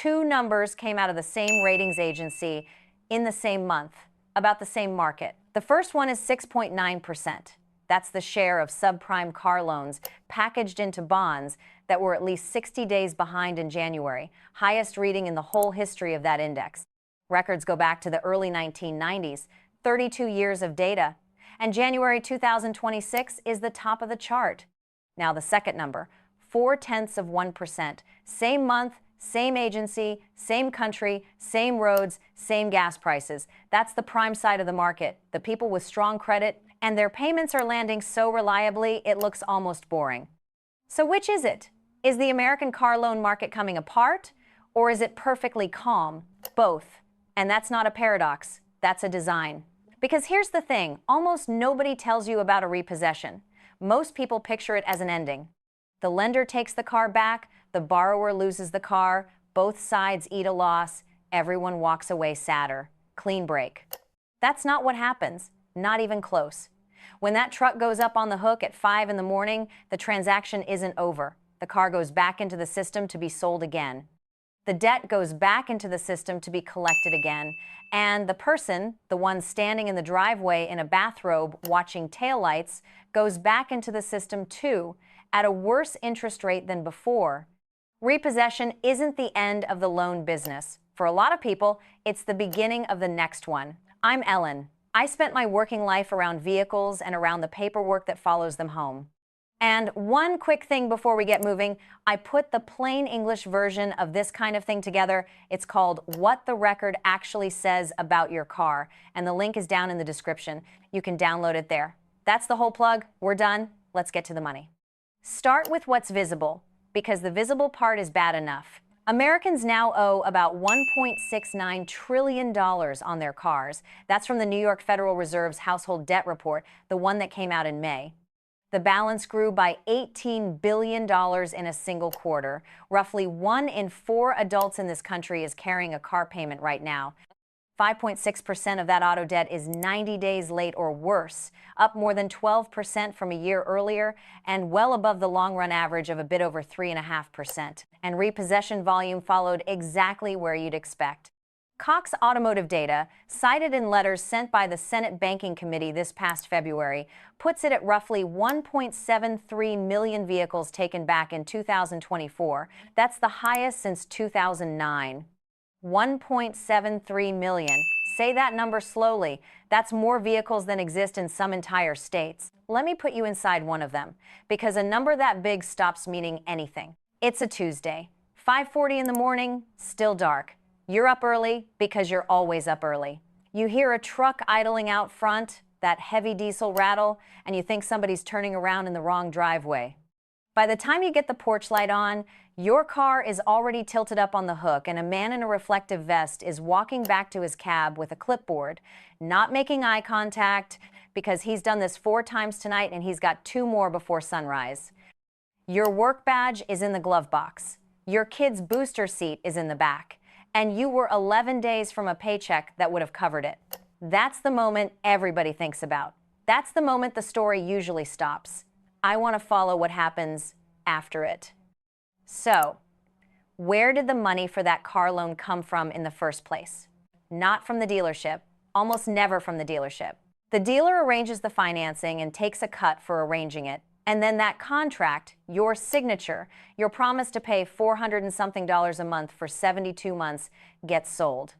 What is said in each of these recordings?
Two numbers came out of the same ratings agency in the same month, about the same market. The first one is 6.9%. That's the share of subprime car loans packaged into bonds that were at least 60 days behind in January, highest reading in the whole history of that index. Records go back to the early 1990s, 32 years of data, and January 2026 is the top of the chart. Now the second number, 0.4%, same month, same agency, same country, same roads, same gas prices. That's the prime side of the market, the people with strong credit, and their payments are landing so reliably it looks almost boring. So which is it? Is the American car loan market coming apart, or is it perfectly calm? Both. And that's not a paradox, that's a design. Because here's the thing, almost nobody tells you about a repossession. Most people picture it as an ending. The lender takes the car back, the borrower loses the car, both sides eat a loss, everyone walks away sadder. Clean break. That's not what happens, not even close. When that truck goes up on the hook at 5 in the morning, the transaction isn't over. The car goes back into the system to be sold again. The debt goes back into the system to be collected again, and the person, the one standing in the driveway in a bathrobe watching taillights, goes back into the system too, at a worse interest rate than before. Repossession isn't the end of the loan business. For a lot of people, it's the beginning of the next one. I'm Ellen. I spent my working life around vehicles and around the paperwork that follows them home. And one quick thing before we get moving, I put the plain English version of this kind of thing together. It's called What the Record Actually Says About Your Car, and the link is down in the description. You can download it there. That's the whole plug. We're done. Let's get to the money. Start with what's visible, because the visible part is bad enough. Americans now owe about $1.69 trillion on their cars. That's from the New York Federal Reserve's Household Debt Report, the one that came out in May. The balance grew by $18 billion in a single quarter. Roughly 1 in 4 adults in this country is carrying a car payment right now. 5.6% of that auto debt is 90 days late or worse, up more than 12% from a year earlier and well above the long-run average of a bit over 3.5%. And repossession volume followed exactly where you'd expect. Cox Automotive data, cited in letters sent by the Senate Banking Committee this past February, puts it at roughly 1.73 million vehicles taken back in 2024. That's the highest since 2009. 1.73 million. Say that number slowly. That's more vehicles than exist in some entire states. Let me put you inside one of them, because a number that big stops meaning anything. It's a Tuesday. 5:40 in the morning, still dark. You're up early because you're always up early. You hear a truck idling out front, that heavy diesel rattle, and you think somebody's turning around in the wrong driveway. By the time you get the porch light on, your car is already tilted up on the hook, and a man in a reflective vest is walking back to his cab with a clipboard, not making eye contact, because he's done this 4 times tonight and he's got 2 more before sunrise. Your work badge is in the glove box. Your kid's booster seat is in the back. And you were 11 days from a paycheck that would have covered it. That's the moment everybody thinks about. That's the moment the story usually stops. I want to follow what happens after it. So, where did the money for that car loan come from in the first place? Not from the dealership, almost never from the dealership. The dealer arranges the financing and takes a cut for arranging it. And then that contract, your signature, your promise to pay $400 and something a month for 72 months, gets sold.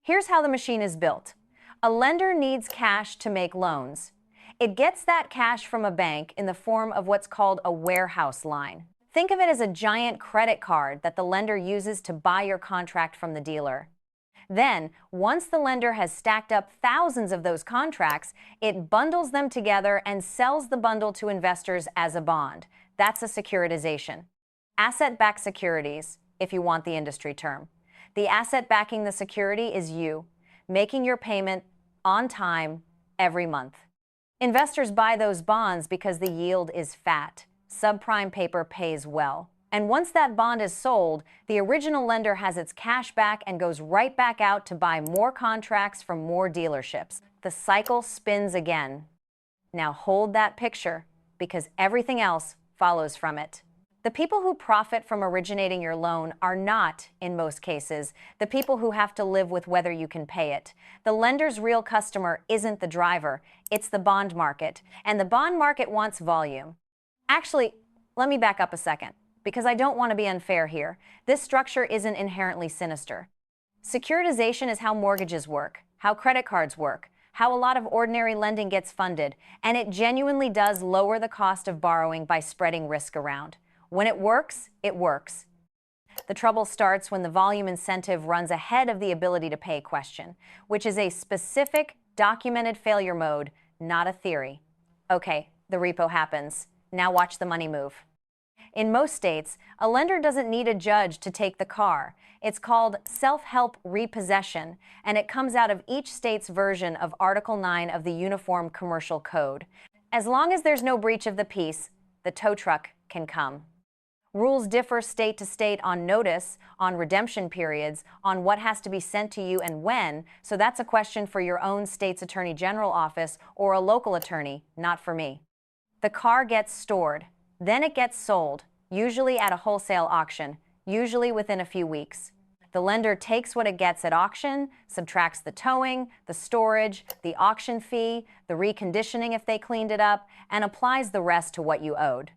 Here's how the machine is built. A lender needs cash to make loans. It gets that cash from a bank in the form of what's called a warehouse line. Think of it as a giant credit card that the lender uses to buy your contract from the dealer. Then, once the lender has stacked up thousands of those contracts, it bundles them together and sells the bundle to investors as a bond. That's a securitization. Asset-backed securities, if you want the industry term. The asset backing the security is you, making your payment on time every month. Investors buy those bonds because the yield is fat. Subprime paper pays well. And once that bond is sold, the original lender has its cash back and goes right back out to buy more contracts from more dealerships. The cycle spins again. Now hold that picture, because everything else follows from it. The people who profit from originating your loan are not, in most cases, the people who have to live with whether you can pay it. The lender's real customer isn't the driver, it's the bond market, and the bond market wants volume. Actually, let me back up a second, because I don't want to be unfair here. This structure isn't inherently sinister. Securitization is how mortgages work, how credit cards work, how a lot of ordinary lending gets funded, and it genuinely does lower the cost of borrowing by spreading risk around. When it works, it works. The trouble starts when the volume incentive runs ahead of the ability to pay question, which is a specific, documented failure mode, not a theory. Okay, the repo happens. Now watch the money move. In most states, a lender doesn't need a judge to take the car. It's called self-help repossession, and it comes out of each state's version of Article 9 of the Uniform Commercial Code. As long as there's no breach of the peace, the tow truck can come. Rules differ state to state on notice, on redemption periods, on what has to be sent to you and when, so that's a question for your own state's attorney general office or a local attorney, not for me. The car gets stored. Then it gets sold, usually at a wholesale auction, usually within a few weeks. The lender takes what it gets at auction, subtracts the towing, the storage, the auction fee, the reconditioning if they cleaned it up, and applies the rest to what you owed.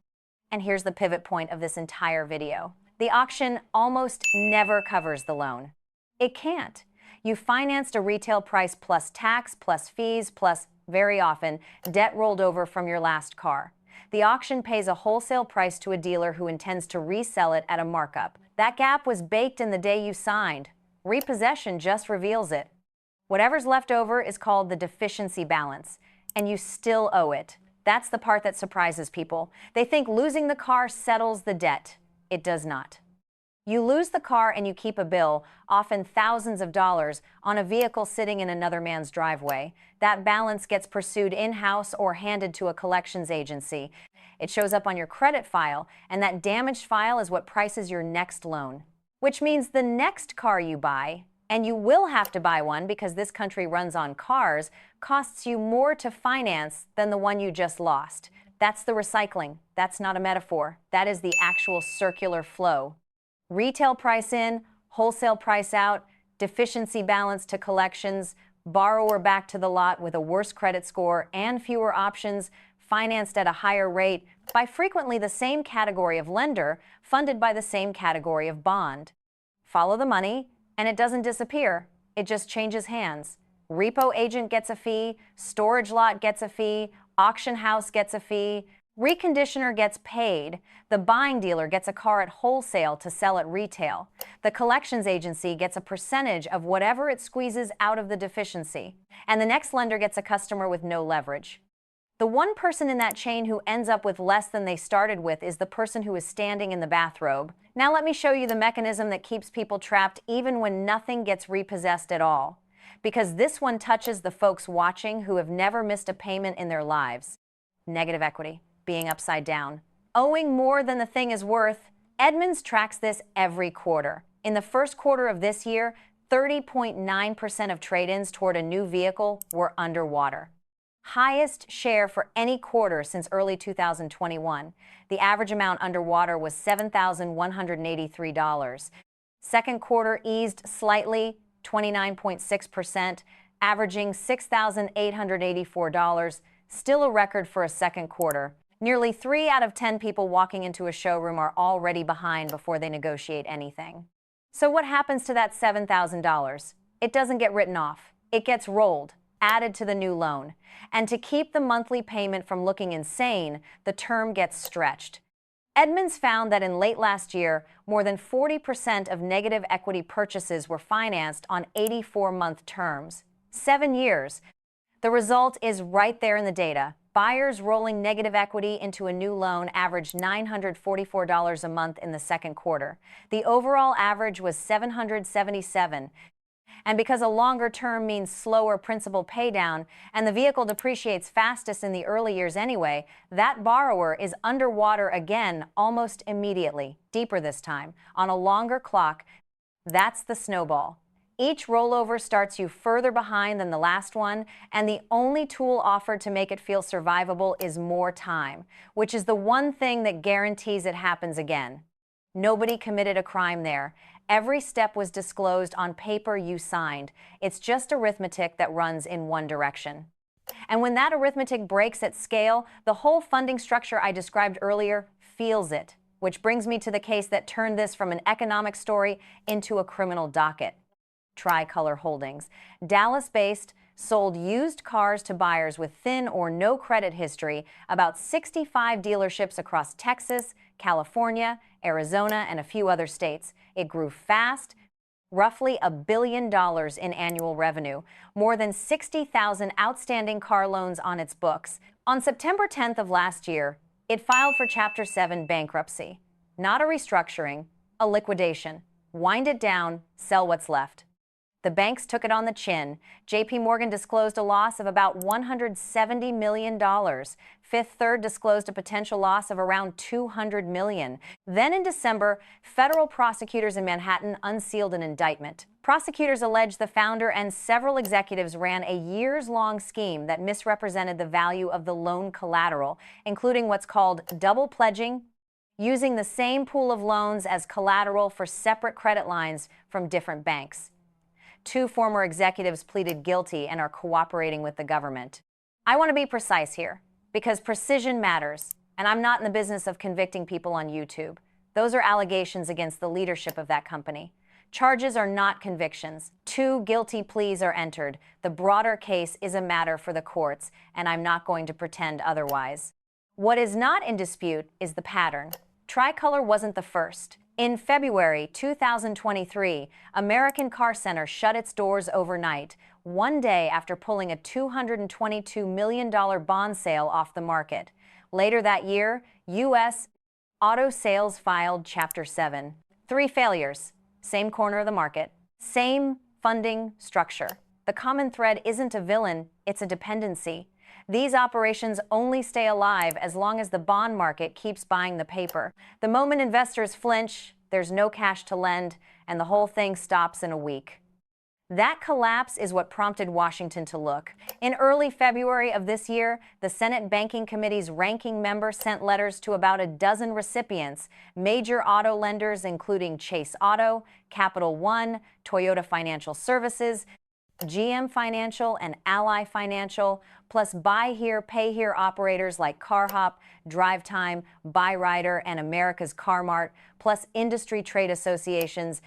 And here's the pivot point of this entire video. The auction almost never covers the loan. It can't. You financed a retail price plus tax, plus fees, plus, very often, debt rolled over from your last car. The auction pays a wholesale price to a dealer who intends to resell it at a markup. That gap was baked in the day you signed. Repossession just reveals it. Whatever's left over is called the deficiency balance, and you still owe it. That's the part that surprises people. They think losing the car settles the debt. It does not. You lose the car and you keep a bill, often thousands of dollars, on a vehicle sitting in another man's driveway. That balance gets pursued in-house or handed to a collections agency. It shows up on your credit file, and that damaged file is what prices your next loan. Which means the next car you buy, and you will have to buy one because this country runs on cars, costs you more to finance than the one you just lost. That's the recycling. That's not a metaphor. That is the actual circular flow. Retail price in, wholesale price out, deficiency balance to collections, borrower back to the lot with a worse credit score and fewer options, financed at a higher rate by frequently the same category of lender, funded by the same category of bond. Follow the money, and it doesn't disappear. It just changes hands. Repo agent gets a fee, storage lot gets a fee, auction house gets a fee, reconditioner gets paid, the buying dealer gets a car at wholesale to sell at retail. The collections agency gets a percentage of whatever it squeezes out of the deficiency, and the next lender gets a customer with no leverage. The one person in that chain who ends up with less than they started with is the person who is standing in the bathrobe. Now let me show you the mechanism that keeps people trapped even when nothing gets repossessed at all. Because this one touches the folks watching who have never missed a payment in their lives. Negative equity, being upside down, owing more than the thing is worth. Edmunds tracks this every quarter. In the first quarter of this year, 30.9% of trade-ins toward a new vehicle were underwater. Highest share for any quarter since early 2021. The average amount underwater was $7,183. Second quarter eased slightly, 29.6%, averaging $6,884, still a record for a second quarter. Nearly 3 out of 10 people walking into a showroom are already behind before they negotiate anything. So what happens to that $7,000? It doesn't get written off. It gets rolled, added to the new loan. And to keep the monthly payment from looking insane, the term gets stretched. Edmunds found that in late last year, more than 40% of negative equity purchases were financed on 84-month terms. 7 years. The result is right there in the data. Buyers rolling negative equity into a new loan averaged $944 a month in the second quarter. The overall average was $777. And because a longer term means slower principal paydown and the vehicle depreciates fastest in the early years anyway, that borrower is underwater again almost immediately, deeper this time, on a longer clock. That's the snowball. Each rollover starts you further behind than the last one, and the only tool offered to make it feel survivable is more time, which is the one thing that guarantees it happens again. Nobody committed a crime there. Every step was disclosed on paper you signed. It's just arithmetic that runs in one direction. And when that arithmetic breaks at scale, the whole funding structure I described earlier feels it, which brings me to the case that turned this from an economic story into a criminal docket. Tricolor Holdings, Dallas-based, sold used cars to buyers with thin or no credit history, about 65 dealerships across Texas, California, Arizona, and a few other states. It grew fast, roughly $1 billion in annual revenue, more than 60,000 outstanding car loans on its books. On September 10th of last year, it filed for Chapter 7 bankruptcy. Not a restructuring, a liquidation. Wind it down, sell what's left. The banks took it on the chin. JP Morgan disclosed a loss of about $170 million. Fifth Third disclosed a potential loss of around $200 million. Then in December, federal prosecutors in Manhattan unsealed an indictment. Prosecutors alleged the founder and several executives ran a years-long scheme that misrepresented the value of the loan collateral, including what's called double pledging, using the same pool of loans as collateral for separate credit lines from different banks. 2 former executives pleaded guilty and are cooperating with the government. I want to be precise here, because precision matters, and I'm not in the business of convicting people on YouTube. Those are allegations against the leadership of that company. Charges are not convictions. 2 guilty pleas are entered. The broader case is a matter for the courts, and I'm not going to pretend otherwise. What is not in dispute is the pattern. Tricolor wasn't the first. In February 2023, American Car Center shut its doors overnight, one day after pulling a $222 million bond sale off the market. Later that year, U.S. auto sales filed Chapter 7. 3 failures, same corner of the market, same funding structure. The common thread isn't a villain, it's a dependency. These operations only stay alive as long as the bond market keeps buying the paper. The moment investors flinch, there's no cash to lend, and the whole thing stops in a week. That collapse is what prompted Washington to look. In early February of this year, the Senate Banking Committee's ranking member sent letters to about a dozen recipients, major auto lenders including Chase Auto, Capital One, Toyota Financial Services, GM Financial, and Ally Financial, plus buy here, pay here operators like CarHop, DriveTime, BuyRider, and America's CarMart, plus industry trade associations.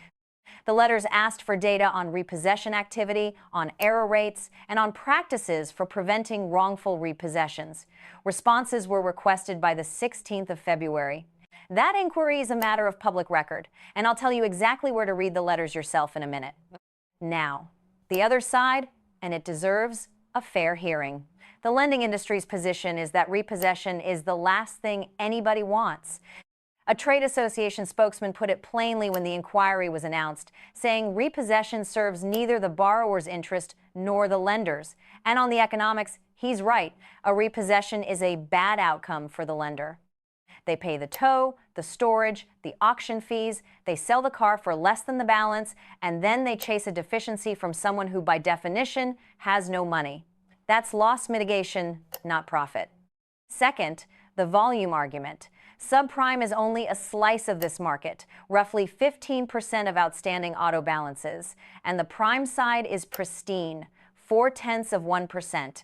The letters asked for data on repossession activity, on error rates, and on practices for preventing wrongful repossessions. Responses were requested by the 16th of February. That inquiry is a matter of public record, and I'll tell you exactly where to read the letters yourself in a minute. Now, the other side, and it deserves a fair hearing. The lending industry's position is that repossession is the last thing anybody wants. A trade association spokesman put it plainly when the inquiry was announced, saying repossession serves neither the borrower's interest nor the lender's. And on the economics, he's right. A repossession is a bad outcome for the lender. They pay the tow, the storage, the auction fees, they sell the car for less than the balance, and then they chase a deficiency from someone who, by definition, has no money. That's loss mitigation, not profit. Second, the volume argument. Subprime is only a slice of this market, roughly 15% of outstanding auto balances, and the prime side is pristine, 0.4%.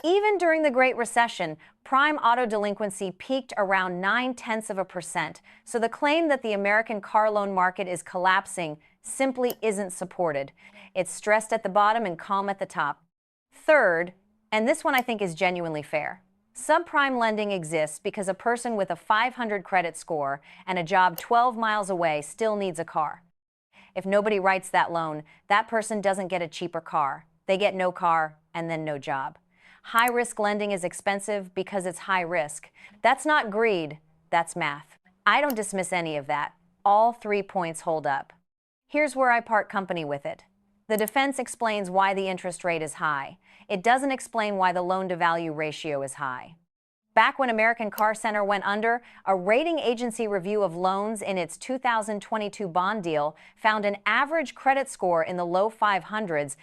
Even during the Great Recession, prime auto delinquency peaked around 0.9%, so the claim that the American car loan market is collapsing simply isn't supported. It's stressed at the bottom and calm at the top. Third, and this one I think is genuinely fair, subprime lending exists because a person with a 500 credit score and a job 12 miles away still needs a car. If nobody writes that loan, that person doesn't get a cheaper car. They get no car and then no job. High-risk lending is expensive because it's high risk. That's not greed, that's math. I don't dismiss any of that. All 3 points hold up. Here's where I part company with it. The defense explains why the interest rate is high. It doesn't explain why the loan-to-value ratio is high. Back when American Car Center went under, a rating agency review of loans in its 2022 bond deal found an average credit score in the low 500s,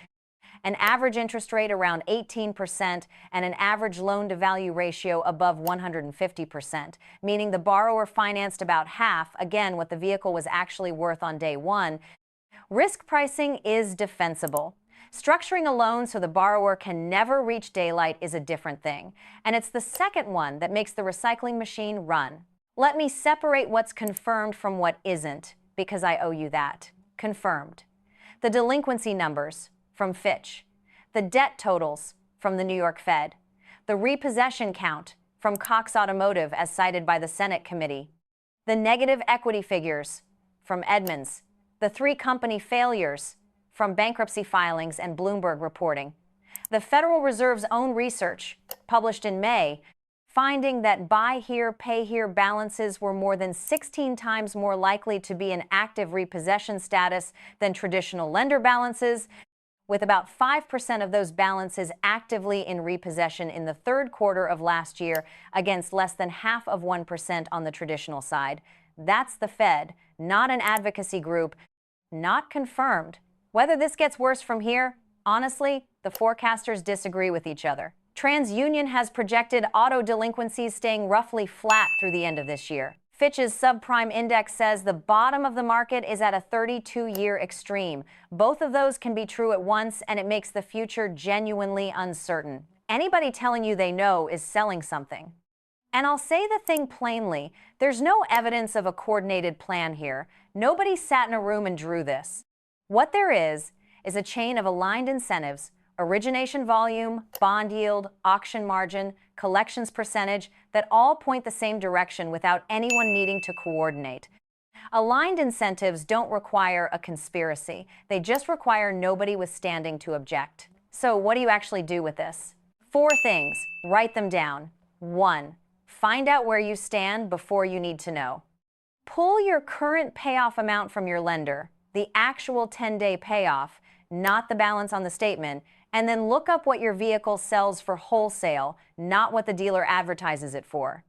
an average interest rate around 18%, and an average loan-to-value ratio above 150%, meaning the borrower financed about half, again, what the vehicle was actually worth on day one. Risk pricing is defensible. Structuring a loan so the borrower can never reach daylight is a different thing, and it's the second one that makes the recycling machine run. Let me separate what's confirmed from what isn't, because I owe you that. Confirmed. The delinquency numbers from Fitch, the debt totals from the New York Fed, the repossession count from Cox Automotive as cited by the Senate committee, the negative equity figures from Edmunds, the 3 company failures from bankruptcy filings and Bloomberg reporting, the Federal Reserve's own research, published in May, finding that buy here, pay here balances were more than 16 times more likely to be in active repossession status than traditional lender balances, with about 5% of those balances actively in repossession in the third quarter of last year against less than half of 1% on the traditional side. That's the Fed, not an advocacy group, not confirmed. Whether this gets worse from here, honestly, the forecasters disagree with each other. TransUnion has projected auto delinquencies staying roughly flat through the end of this year. Fitch's subprime index says the bottom of the market is at a 32-year extreme. Both of those can be true at once, and it makes the future genuinely uncertain. Anybody telling you they know is selling something. And I'll say the thing plainly, there's no evidence of a coordinated plan here. Nobody sat in a room and drew this. What there is a chain of aligned incentives, origination volume, bond yield, auction margin, collections percentage, that all point the same direction without anyone needing to coordinate. Aligned incentives don't require a conspiracy. They just require nobody withstanding to object. So what do you actually do with this? 4 things. Write them down. 1. Find out where you stand before you need to know. Pull your current payoff amount from your lender, the actual 10-day payoff, not the balance on the statement, and then look up what your vehicle sells for wholesale, not what the dealer advertises it for.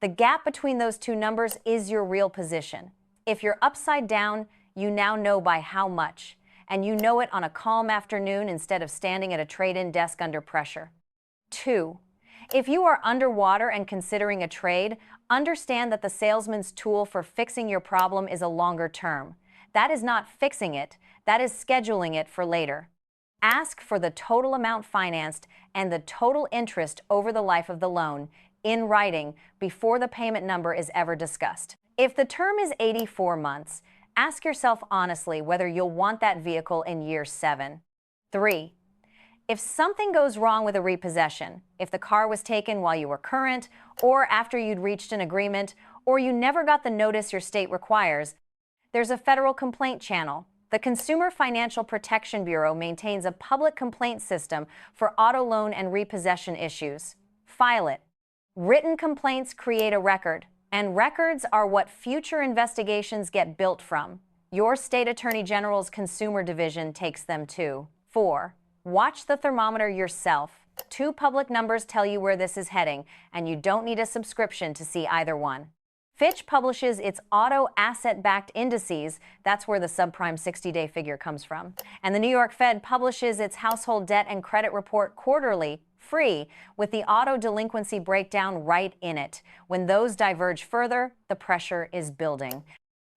The gap between those 2 numbers is your real position. If you're upside down, you now know by how much, and you know it on a calm afternoon instead of standing at a trade-in desk under pressure. 2. If you are underwater and considering a trade, understand that the salesman's tool for fixing your problem is a longer term. That is not fixing it, that is scheduling it for later. Ask for the total amount financed and the total interest over the life of the loan in writing before the payment number is ever discussed. If the term is 84 months, ask yourself honestly whether you'll want that vehicle in year 7. 3. If something goes wrong with a repossession, if the car was taken while you were current, or after you'd reached an agreement, or you never got the notice your state requires, there's a federal complaint channel. The Consumer Financial Protection Bureau maintains a public complaint system for auto loan and repossession issues. File it. Written complaints create a record, and records are what future investigations get built from. Your state attorney general's consumer division takes them too. 4. Watch the thermometer yourself. 2 public numbers tell you where this is heading, and you don't need a subscription to see either one. Fitch publishes its auto asset-backed indices, that's where the subprime 60-day figure comes from. And the New York Fed publishes its household debt and credit report quarterly, free, with the auto delinquency breakdown right in it. When those diverge further, the pressure is building.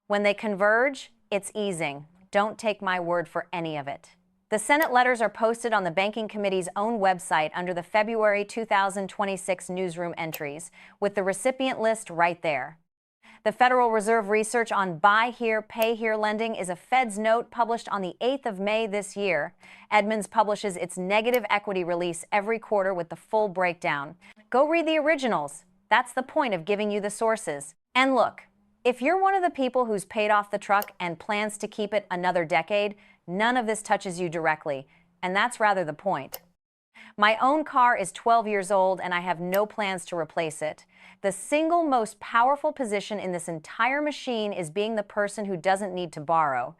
When they converge, it's easing. Don't take my word for any of it. The Senate letters are posted on the Banking Committee's own website under the February 2026 newsroom entries, with the recipient list right there. The Federal Reserve research on buy here, pay here lending is a Fed's note published on the 8th of May this year. Edmunds publishes its negative equity release every quarter with the full breakdown. Go read the originals. That's the point of giving you the sources. And look, if you're one of the people who's paid off the truck and plans to keep it another decade, none of this touches you directly, and that's rather the point. My own car is 12 years old and I have no plans to replace it. The single most powerful position in this entire machine is being the person who doesn't need to borrow.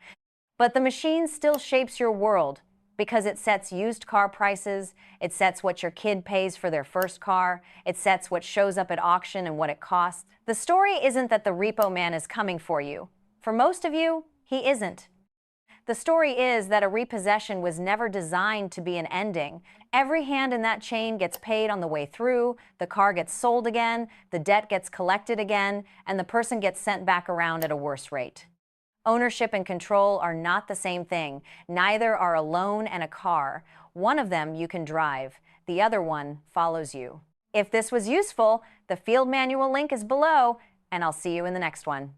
But the machine still shapes your world. because it sets used car prices, it sets what your kid pays for their first car, it sets what shows up at auction and what it costs. The story isn't that the repo man is coming for you. For most of you, he isn't. The story is that a repossession was never designed to be an ending. Every hand in that chain gets paid on the way through, the car gets sold again, the debt gets collected again, and the person gets sent back around at a worse rate. Ownership and control are not the same thing. Neither are a loan and a car. One of them you can drive. The other one follows you. If this was useful, the field manual link is below, and I'll see you in the next one.